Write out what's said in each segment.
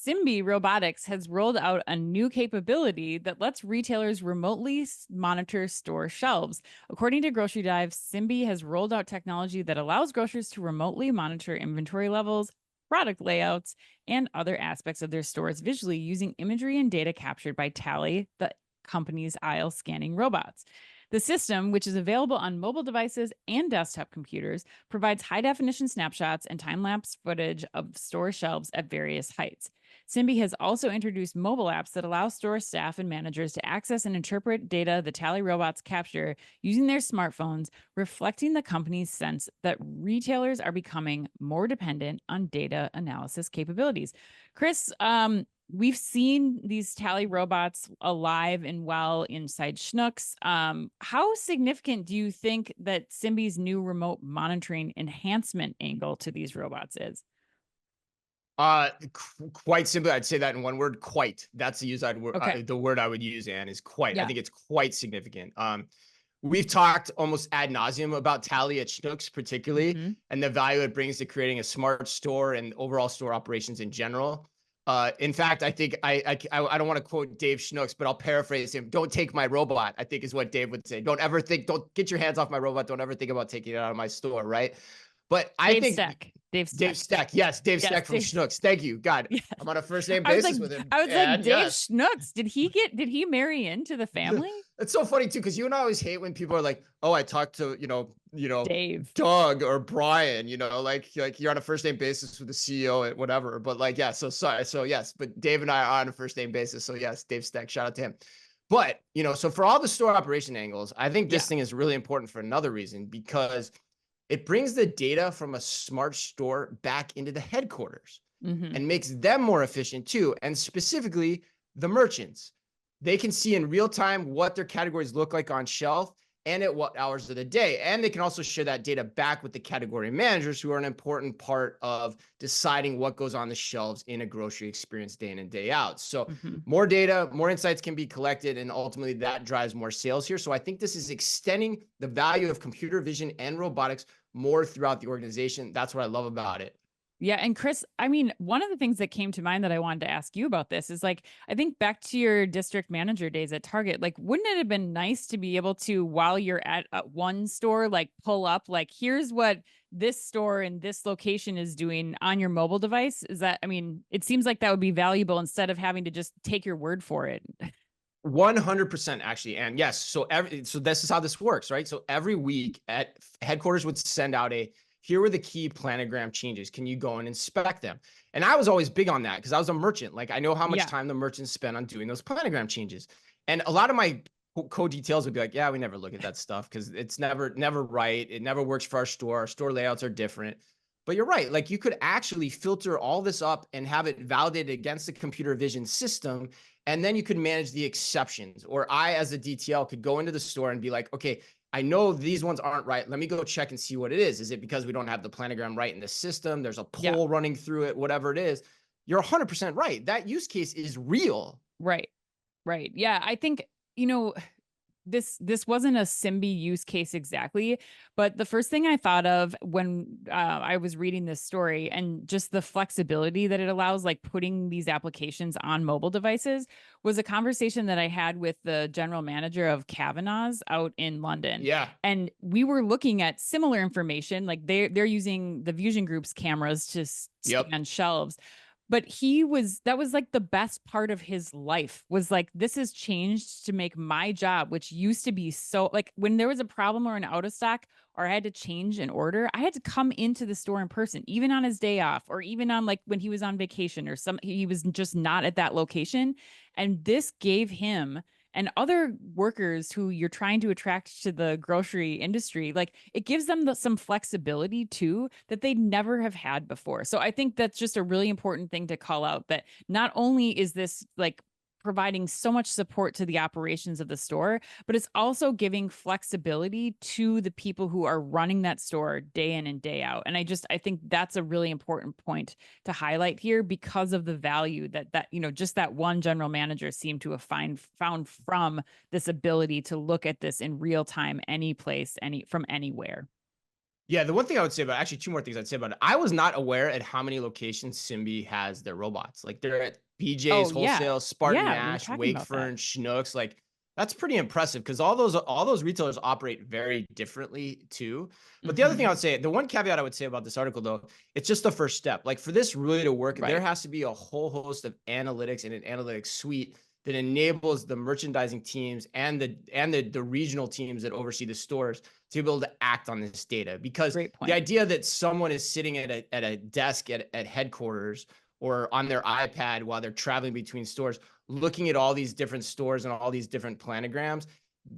Simbe Robotics has rolled out a new capability that lets retailers remotely monitor store shelves. According to Grocery Dive, Simbe has rolled out technology that allows grocers to remotely monitor inventory levels, product layouts, and other aspects of their stores visually using imagery and data captured by Tally, the company's aisle scanning robots. The system, which is available on mobile devices and desktop computers, provides high definition snapshots and time lapse footage of store shelves at various heights. Simbe has also introduced mobile apps that allow store staff and managers to access and interpret data the Tally robots capture using their smartphones, reflecting the company's sense that retailers are becoming more dependent on data analysis capabilities. Chris, we've seen these Tally robots alive and well inside Schnucks. How significant do you think that Simbe's new remote monitoring enhancement angle to these robots is? Quite simply, I'd say that in one word, quite. That's Okay. the word I would use, Anne, is quite. I Yeah. think it's quite significant. We've talked almost ad nauseum about Tally at Schnucks, particularly, Hmm. and the value it brings to creating a smart store and overall store operations in general. In fact, I think I don't want to quote Dave Schnucks, but I'll paraphrase him. Don't take my robot, I think is what Dave would say. Don't get your hands off my robot. Don't ever think about taking it out of my store, right? But I Dave think Steck. Dave Dave Steck. Steck. Yes, Dave Yes, Steck from Dave. Schnucks. Thank you. God, Yeah. I'm on a first name I was like, basis with him. I was like, And Dave yes. Schnutz. Did he marry into the family? It's so funny too, because you and I always hate when people are like, "Oh, I talked to Dave. Doug or Brian," like you're on a first name basis with the CEO and whatever. But like, yeah, so sorry. So yes, but Dave and I are on a first name basis. So yes, Dave Steck, shout out to him. But so for all the store operation angles, I think Yeah. this thing is really important for another reason because it brings the data from a smart store back into the headquarters Hmm. and makes them more efficient too. And specifically, the merchants. They can see in real time what their categories look like on shelf and at what hours of the day. And they can also share that data back with the category managers, who are an important part of deciding what goes on the shelves in a grocery experience day in and day out. So, Hmm. more data, more insights can be collected, and ultimately that drives more sales here. So, I think this is extending the value of computer vision and robotics more throughout the organization. That's what I love about it. Yeah. And Chris, I mean, one of the things that came to mind that I wanted to ask you about this is like, I think back to your district manager days at Target, like, wouldn't it have been nice to be able to, while you're at one store, like pull up, like, here's what this store in this location is doing on your mobile device? Is that, I mean, it seems like that would be valuable instead of having to just take your word for it. 100% actually. And yes, so this is how this works, right? So every week at headquarters would send out here were the key planogram changes. Can you go and inspect them? And I was always big on that because I was a merchant. Like I know how much Yeah. time the merchants spend on doing those planogram changes. And a lot of my code details would be like, yeah, we never look at that stuff because it's never right. It never works for our store. Our store layouts are different. But you're right. Like you could actually filter all this up and have it validated against the computer vision system. And then you could manage the exceptions. Or I, as a DTL, could go into the store and be like, okay, I know these ones aren't right. Let me go check and see what it is. Is it because we don't have the planogram right in the system? There's a Yeah. poll running through it, whatever it is. You're 100% right. That use case is real. Right. Right. Yeah. I think, this wasn't a Simbe use case exactly, but the first thing I thought of when I was reading this story and just the flexibility that it allows, like putting these applications on mobile devices, was a conversation that I had with the general manager of Kavanaugh's out in London, Yeah. and we were looking at similar information. Like they're using the Fusion Group's cameras to Yep. scan shelves, but that was like the best part of his life, was like, this has changed to make my job, which used to be so, like, when there was a problem or an out of stock or I had to change an order, I had to come into the store in person, even on his day off, or even on, like, when he was on vacation or he was just not at that location. And this gave him and other workers who you're trying to attract to the grocery industry, like, it gives them some flexibility too that they never have had before. So I think that's just a really important thing to call out, that not only is this like providing so much support to the operations of the store, but it's also giving flexibility to the people who are running that store day in and day out. And I think that's a really important point to highlight here, because of the value that just that one general manager seemed to have found from this ability to look at this in real time, any place, from anywhere. Yeah, the one thing I would say about actually 2 more things I'd say about it. I was not aware at how many locations Simbe has their robots. Like they're at BJ's Oh, yeah. Wholesale, Spartan Yeah, we were Nash, talking about that. Wakefern, Schnucks. Like that's pretty impressive because all those retailers operate very differently too. But the other thing I Mhm. would say, the one caveat I would say about this article though, it's just the first step. Like for this really to work, there Right. has to be a whole host of analytics and an analytics suite that enables the merchandising teams and the regional teams that oversee the stores to be able to act on this data because Great the point. idea that someone is sitting at a desk at headquarters or on their iPad while they're traveling between stores, looking at all these different stores and all these different planograms,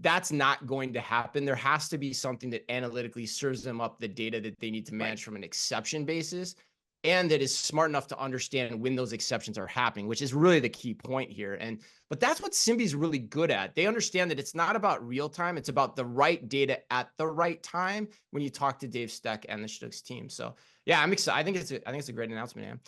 that's not going to happen. There has to be something that analytically serves them up the data that they need to Right. manage from an exception basis and that is smart enough to understand when those exceptions are happening, which is really the key point here. And but that's what Simbi's really good at. They understand that it's not about real time, it's about the right data at the right time when you talk to Dave Steck and the Schnucks team. So yeah, I'm excited. I think it's a great announcement, man.